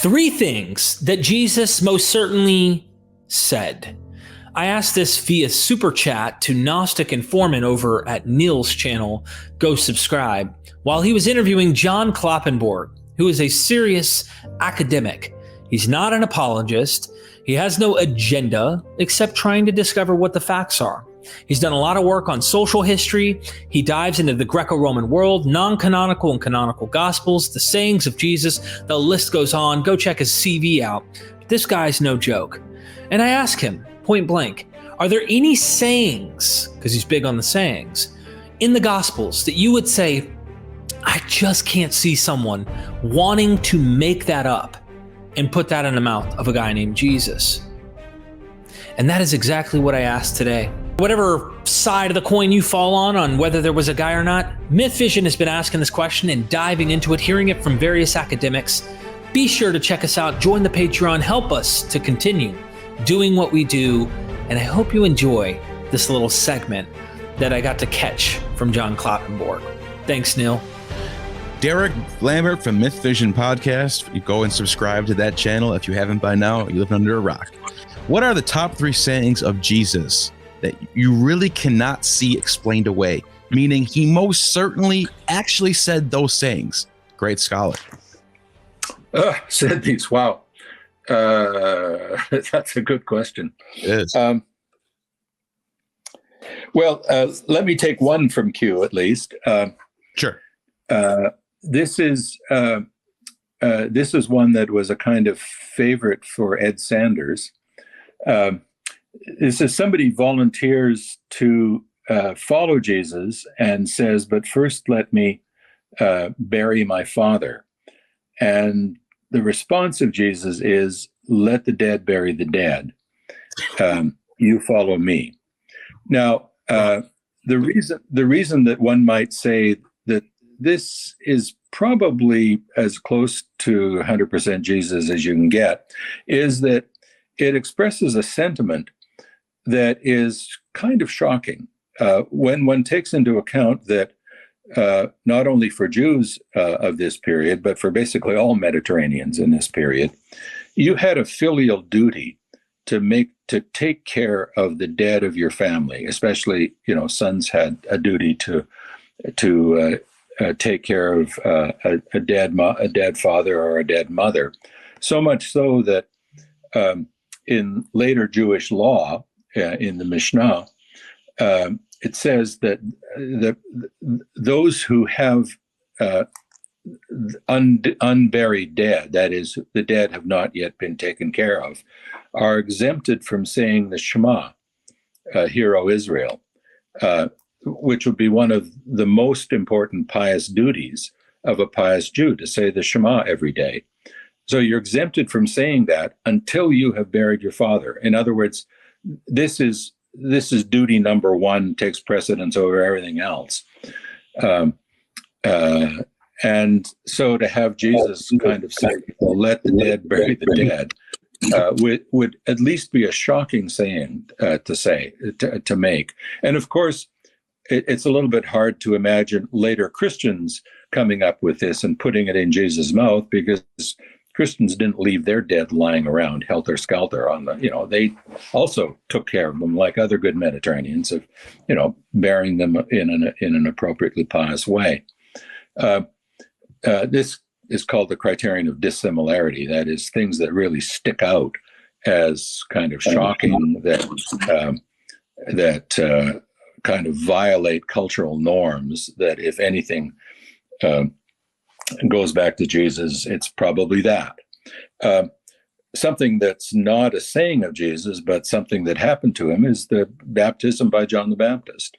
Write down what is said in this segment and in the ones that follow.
Three things that Jesus most certainly said. I asked this via super chat to Gnostic Informant over at Neil's channel, go subscribe, while he was interviewing John Kloppenborg, who is a serious academic. He's not an apologist. He has no agenda except trying to discover what the facts are. He's done a lot of work on social history. He dives into the Greco-Roman world, non-canonical and canonical gospels, the sayings of Jesus. The list goes on. Go check his CV out. This guy's no joke. And I ask him, point blank, are there any sayings, because he's big on the sayings, in the Gospels that you would say, I just can't see someone wanting to make that up and put that in the mouth of a guy named Jesus? And that is exactly what I asked today. Whatever side of the coin you fall on whether there was a guy or not, MythVision has been asking this question and diving into it, hearing it from various academics. Be sure to check us out, join the Patreon, help us to continue doing what we do, and I hope you enjoy this little segment that I got to catch from John Kloppenborg. Thanks, Neil. Derek Lambert from MythVision Podcast. You go and subscribe to that channel if you haven't by now. You live under a rock. What are the top three sayings of Jesus that you really cannot see explained away? Meaning he most certainly actually said those sayings. Great scholar. Said these. Wow. That's a good question. It is. Let me take one from Q at least. Sure. This is one that was a kind of favorite for Ed Sanders. This is somebody volunteers to follow Jesus and says, but first let me bury my father. And the response of Jesus is, let the dead bury the dead. You follow me. Now, the reason that one might say that this is probably as close to 100% Jesus as you can get is that it expresses a sentiment that is kind of shocking when one takes into account that not only for Jews of this period, but for basically all Mediterraneans in this period, you had a filial duty to take care of the dead of your family. Especially, sons had a duty to take care of a dead father or a dead mother. So much so that in later Jewish law, in the Mishnah, it says that those who have unburied dead, that is, the dead have not yet been taken care of, are exempted from saying the Shema, Hear, O Israel, which would be one of the most important pious duties of a pious Jew, to say the Shema every day. So you're exempted from saying that until you have buried your father. In other words, this is duty number one, takes precedence over everything else. And so to have Jesus kind of say, well, let the dead bury the dead, would at least be a shocking saying to make. And of course, it's a little bit hard to imagine later Christians coming up with this and putting it in Jesus' mouth, because Christians didn't leave their dead lying around helter-skelter on the, they also took care of them like other good Mediterraneans, of, burying them in an appropriately pious way. This is called the criterion of dissimilarity. That is, things that really stick out as kind of shocking, that kind of violate cultural norms, that if anything goes back to Jesus, it's probably that. Something that's not a saying of Jesus, but something that happened to him, is the baptism by John the Baptist.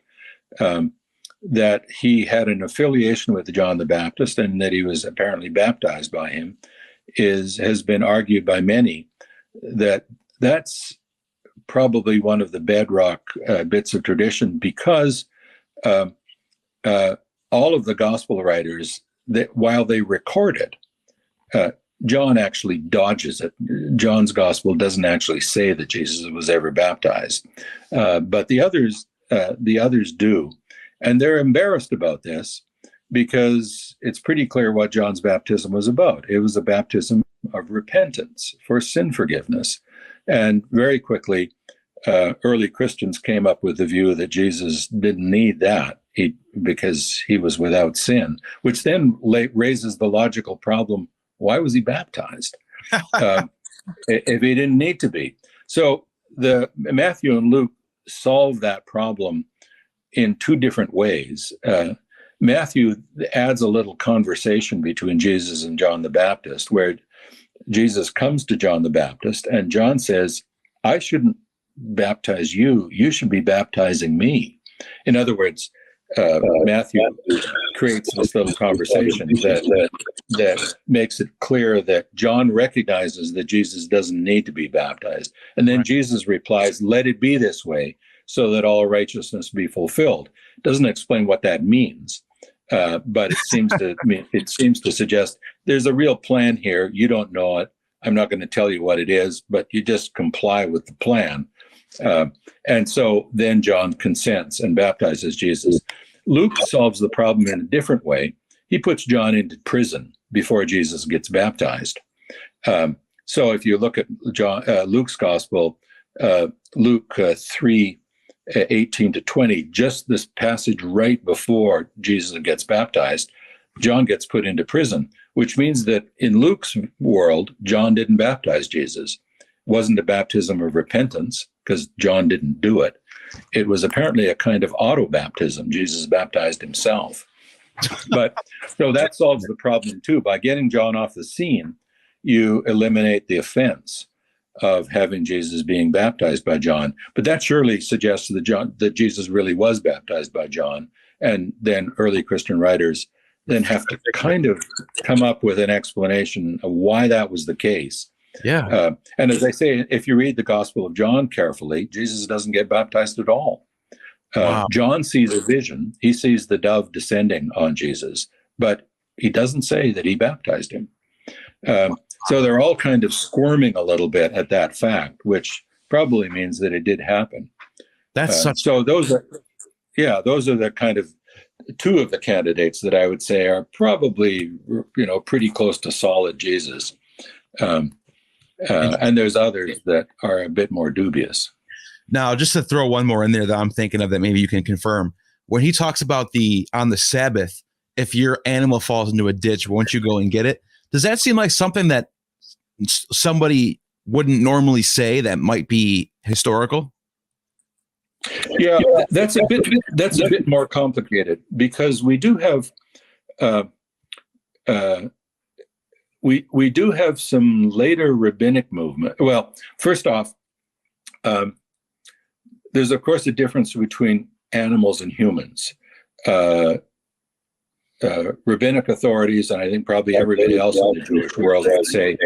That he had an affiliation with John the Baptist and that he was apparently baptized by him has been argued by many that that's probably one of the bedrock bits of tradition, because all of the gospel writers, that while they record it, John actually dodges it. John's gospel doesn't actually say that Jesus was ever baptized, but the others do. And they're embarrassed about this because it's pretty clear what John's baptism was about. It was a baptism of repentance, for sin forgiveness. And very quickly, early Christians came up with the view that Jesus didn't need that because he was without sin, which then raises the logical problem: why was he baptized if he didn't need to be? So the Matthew and Luke solve that problem in two different ways. Matthew adds a little conversation between Jesus and John the Baptist, where Jesus comes to John the Baptist, and John says, I shouldn't baptize you. You should be baptizing me. In other words, Matthew creates this little conversation that makes it clear that John recognizes that Jesus doesn't need to be baptized. And then Jesus replies, let it be this way, so that all righteousness be fulfilled. Doesn't explain what that means, but it seems to suggest there's a real plan here. You don't know it. I'm not going to tell you what it is, but you just comply with the plan. And so then John consents and baptizes Jesus. Luke solves the problem in a different way. He puts John into prison before Jesus gets baptized. So if you look at Luke's gospel, Luke 3:18-20, just this passage right before Jesus gets baptized, John gets put into prison, which means that in Luke's world, John didn't baptize Jesus. It wasn't a baptism of repentance because John didn't do it. It was apparently a kind of auto-baptism. Jesus baptized himself. But so that solves the problem too. By getting John off the scene, you eliminate the offense of having Jesus being baptized by John. But that surely suggests that Jesus really was baptized by John. And then early Christian writers then have to kind of come up with an explanation of why that was the case. Yeah. And as I say, if you read the Gospel of John carefully, Jesus doesn't get baptized at all. Wow. John sees a vision. He sees the dove descending on Jesus, but he doesn't say that he baptized him. So they're all kind of squirming a little bit at that fact, which probably means that it did happen. So those are the kind of two of the candidates that I would say are probably, pretty close to solid Jesus. And there's others that are a bit more dubious. Now, just to throw one more in there that I'm thinking of that maybe you can confirm, when he talks about on the Sabbath, if your animal falls into a ditch, won't you go and get it? Does that seem like something that somebody wouldn't normally say that might be historical? Yeah, that's a bit more complicated, because we do have we do have some later rabbinic movement. Well, first off, there's of course a difference between animals and humans. Rabbinic authorities, and I think probably everybody else in the Jewish world, would say,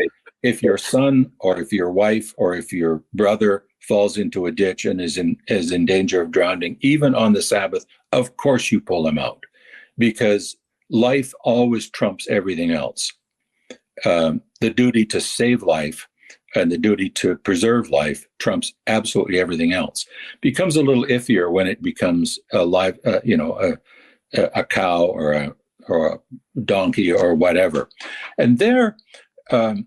if your son or if your wife or if your brother falls into a ditch and is in danger of drowning, even on the Sabbath, of course you pull him out, because life always trumps everything else. The duty to save life and the duty to preserve life trumps absolutely everything else. Becomes a little iffier when it becomes a live, a cow or a donkey or whatever. And there, the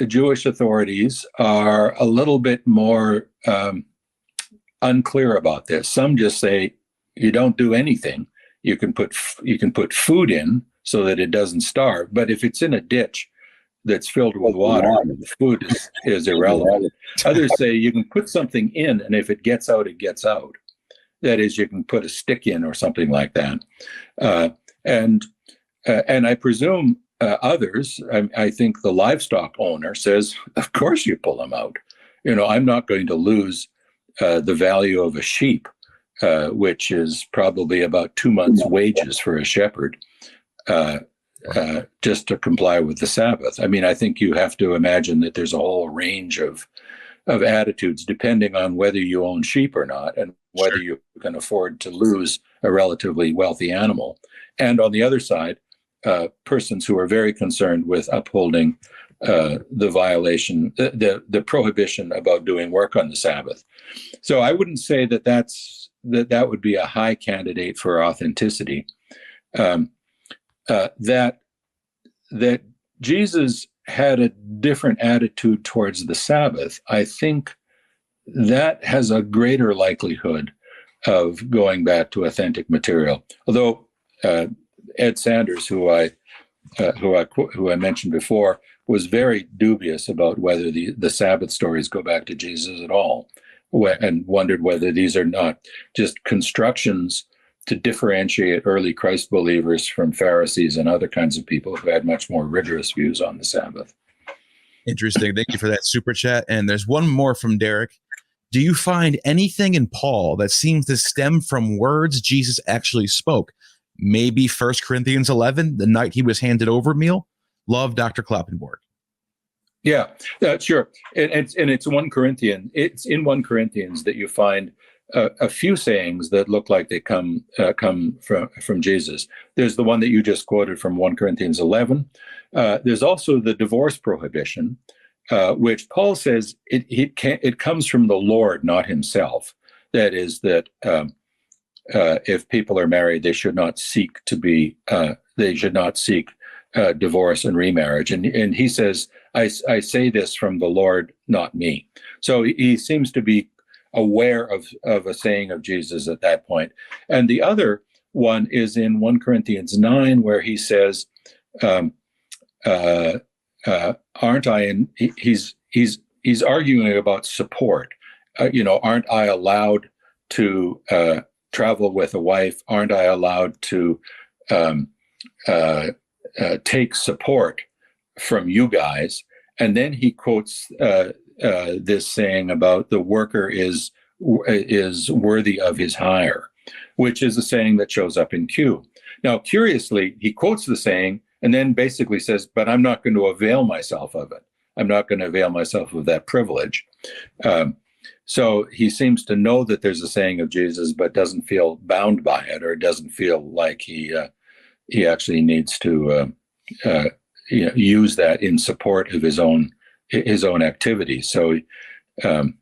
Jewish authorities are a little bit more unclear about this. Some just say you don't do anything. You can put food in so that it doesn't starve, but if it's in a ditch that's filled with water, the food is irrelevant. Others say you can put something in, and if it gets out, it gets out. That is, you can put a stick in or something like that. And I presume others, I think the livestock owner says, of course you pull them out. I'm not going to lose the value of a sheep, which is probably about 2 months' wages for a shepherd, just to comply with the Sabbath. I mean, I think you have to imagine that there's a whole range of attitudes depending on whether you own sheep or not, and whether you can afford to lose a relatively wealthy animal. And on the other side, persons who are very concerned with upholding the violation, the prohibition about doing work on the Sabbath. So I wouldn't say that would be a high candidate for authenticity. That Jesus had a different attitude towards the Sabbath, I think that has a greater likelihood of going back to authentic material. Although Ed Sanders, who I mentioned before, was very dubious about whether the Sabbath stories go back to Jesus at all, and wondered whether these are not just constructions to differentiate early Christ believers from Pharisees and other kinds of people who had much more rigorous views on the Sabbath. Interesting. Thank you for that super chat. And there's one more from Derek. Do you find anything in Paul that seems to stem from words Jesus actually spoke? Maybe 1 Corinthians 11, the night he was handed over meal? Love, Dr. Kloppenborg. Yeah, sure. It's in 1 Corinthians that you find a few sayings that look like they come from Jesus. There's the one that you just quoted from 1 Corinthians 11. There's also the divorce prohibition, which Paul says it comes from the Lord, not himself. That is that if people are married, they should not seek divorce and remarriage. And he says, I say this from the Lord, not me. So he seems to be aware of a saying of Jesus at that point. And the other one is in 1 Corinthians 9, where he says, aren't I? And he's arguing about support. Aren't I allowed to travel with a wife? Aren't I allowed to take support from you guys? And then he quotes this saying about the worker is worthy of his hire, which is a saying that shows up in Q. Now, curiously, he quotes the saying and then basically says, but I'm not going to avail myself of it. I'm not going to avail myself of that privilege. So he seems to know that there's a saying of Jesus, but doesn't feel bound by it, or doesn't feel like he actually needs to use that in support of his own activity. So, but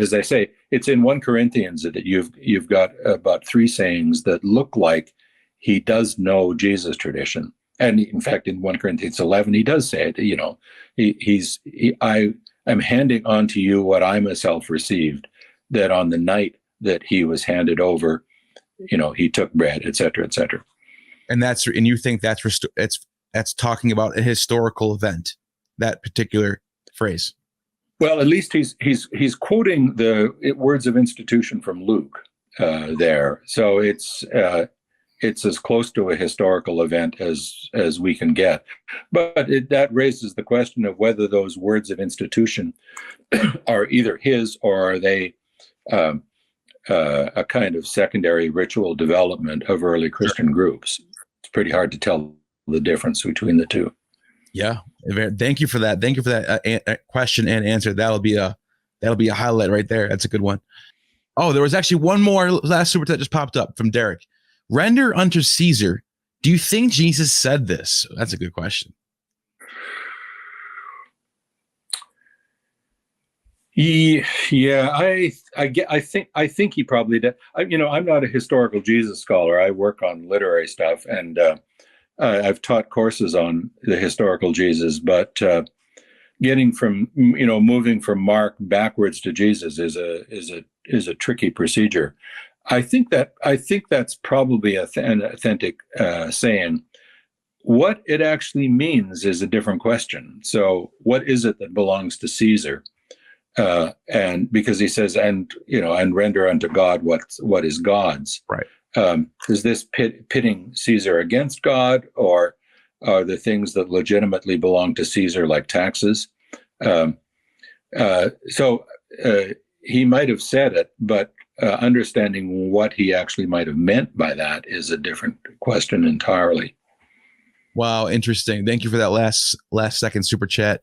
as I say, it's in 1 Corinthians that you've got about 3 sayings that look like he does know Jesus' tradition. And in fact, in 1 Corinthians 11, he does say it. I'm handing on to you what I myself received, that on the night that he was handed over, he took bread, et cetera, et cetera. And you think that's talking about a historical event, that particular phrase? Well, at least he's quoting the words of institution from Luke there. So it's as close to a historical event as we can get. But that raises the question of whether those words of institution are either his, or are they a kind of secondary ritual development of early Christian groups. It's pretty hard to tell the difference between the two. Yeah. Thank you for that. Thank you for that question and answer. That'll be a highlight right there. That's a good one. Oh, there was actually one more last super chat just popped up from Derek. Render unto Caesar. Do you think Jesus said this? That's a good question. Yeah, I think he probably did. I'm not a historical Jesus scholar. I work on literary stuff, and I've taught courses on the historical Jesus. But moving from Mark backwards to Jesus is a tricky procedure. I think that's probably an authentic saying. What it actually means is a different question. So, what is it that belongs to Caesar? And because he says, and render unto God what is God's. Right. Is this pitting Caesar against God, or are the things that legitimately belong to Caesar, like taxes? So he might have said it, but understanding what he actually might have meant by that is a different question entirely. Wow, interesting. Thank you for that last second super chat.